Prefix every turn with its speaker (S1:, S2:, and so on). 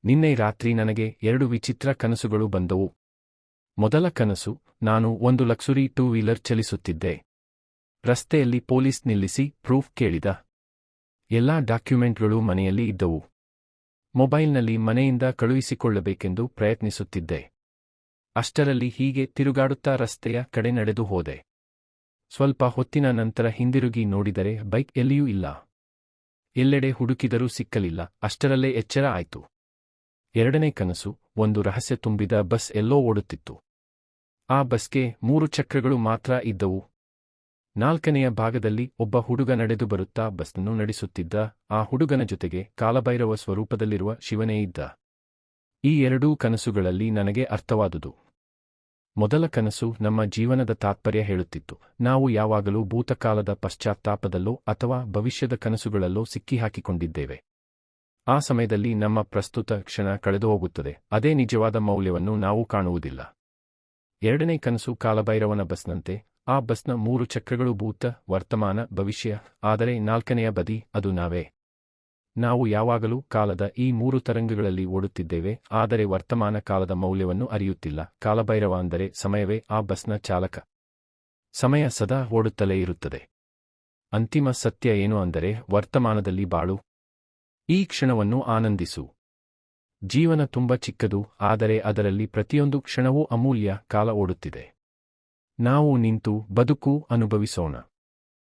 S1: ನಿನ್ನೆ ರಾತ್ರಿ ನನಗೆ 2 ವಿಚಿತ್ರ ಕನಸುಗಳು ಬಂದವು. ಮೊದಲ ಕನಸು, ನಾನು ಒಂದು ಲಕ್ಸುರಿ ಟೂ ವೀಲರ್ ಚಲಿಸುತ್ತಿದ್ದೆ. ರಸ್ತೆಯಲ್ಲಿ ಪೊಲೀಸ್ ನಿಲ್ಲಿಸಿ ಪ್ರೂಫ್ ಕೇಳಿದ. ಎಲ್ಲಾ ಡಾಕ್ಯುಮೆಂಟ್ಗಳು ಮನೆಯಲ್ಲಿ ಇದ್ದವು. ಮೊಬೈಲ್ನಲ್ಲಿ ಮನೆಯಿಂದ ಕಳುಹಿಸಿಕೊಳ್ಳಬೇಕೆಂದು ಪ್ರಯತ್ನಿಸುತ್ತಿದ್ದೆ. ಅಷ್ಟರಲ್ಲಿ ಹೀಗೆ ತಿರುಗಾಡುತ್ತಾ ರಸ್ತೆಯ ಕಡೆ ನಡೆದು ಹೋದೆ. ಸ್ವಲ್ಪ ಹೊತ್ತಿನ ನಂತರ ಹಿಂದಿರುಗಿ ನೋಡಿದರೆ ಬೈಕ್ ಎಲ್ಲಿಯೂ ಇಲ್ಲ. ಎಲ್ಲೆಡೆ ಹುಡುಕಿದರೂ ಸಿಕ್ಕಲಿಲ್ಲ. ಅಷ್ಟರಲ್ಲೇ ಎಚ್ಚರ ಆಯ್ತು. ಎರಡನೇ ಕನಸು, ಒಂದು ರಹಸ್ಯ ತುಂಬಿದ ಬಸ್ ಎಲ್ಲೋ ಓಡುತ್ತಿತ್ತು. ಆ ಬಸ್ಗೆ 3 ಚಕ್ರಗಳು ಮಾತ್ರ ಇದ್ದವು. 4ನೆಯ ಭಾಗದಲ್ಲಿ ಒಬ್ಬ ಹುಡುಗ ನಡೆದು ಬರುತ್ತಾ ಬಸ್ನನ್ನು ನಡೆಸುತ್ತಿದ್ದ. ಆ ಹುಡುಗನ ಜೊತೆಗೆ ಕಾಲಭೈರವ ಸ್ವರೂಪದಲ್ಲಿರುವ ಶಿವನೇ ಇದ್ದ. ಈ 2 ಕನಸುಗಳಲ್ಲಿ ನನಗೆ ಅರ್ಥವಾದುದು. ಮೊದಲ ಕನಸು ನಮ್ಮ ಜೀವನದ ತಾತ್ಪರ್ಯ ಹೇಳುತ್ತಿತ್ತು. ನಾವು ಯಾವಾಗಲೂ ಭೂತಕಾಲದ ಪಶ್ಚಾತ್ತಾಪದಲ್ಲೋ ಅಥವಾ ಭವಿಷ್ಯದ ಕನಸುಗಳಲ್ಲೋ ಸಿಕ್ಕಿಹಾಕಿಕೊಂಡಿದ್ದೇವೆ. ಆ ಸಮಯದಲ್ಲಿ ನಮ್ಮ ಪ್ರಸ್ತುತ ಕ್ಷಣ ಕಳೆದುಹೋಗುತ್ತದೆ. ಅದೇ ನಿಜವಾದ ಮೌಲ್ಯವನ್ನು ನಾವು ಕಾಣುವುದಿಲ್ಲ. ಎರಡನೇ ಕನಸು ಕಾಲಭೈರವನ ಬಸ್ನಂತೆ. ಆ ಬಸ್ನ 3 ಚಕ್ರಗಳು ಭೂತ, ವರ್ತಮಾನ, ಭವಿಷ್ಯ. ಆದರೆ 4ನೆಯ ಬದಿ, ಅದು ನಾವೇ. ನಾವು ಯಾವಾಗಲೂ ಕಾಲದ ಈ 3 ತರಂಗಗಳಲ್ಲಿ ಓಡುತ್ತಿದ್ದೇವೆ, ಆದರೆ ವರ್ತಮಾನ ಕಾಲದ ಮೌಲ್ಯವನ್ನು ಅರಿಯುತ್ತಿಲ್ಲ. ಕಾಲಭೈರವ ಅಂದರೆ ಸಮಯವೇ ಆ ಬಸ್ನ ಚಾಲಕ. ಸಮಯ ಸದಾ ಓಡುತ್ತಲೇ ಇರುತ್ತದೆ. ಅಂತಿಮ ಸತ್ಯ ಏನು ಅಂದರೆ ವರ್ತಮಾನದಲ್ಲಿ ಬಾಳು. ಈ ಕ್ಷಣವನ್ನು ಆನಂದಿಸು. ಜೀವನ ತುಂಬ ಚಿಕ್ಕದು, ಆದರೆ ಅದರಲ್ಲಿ ಪ್ರತಿಯೊಂದು ಕ್ಷಣವೂ ಅಮೂಲ್ಯ. ಕಾಲ ಓಡುತ್ತಿದೆ. ನಾವು ನಿಂತು ಬದುಕು ಅನುಭವಿಸೋಣ.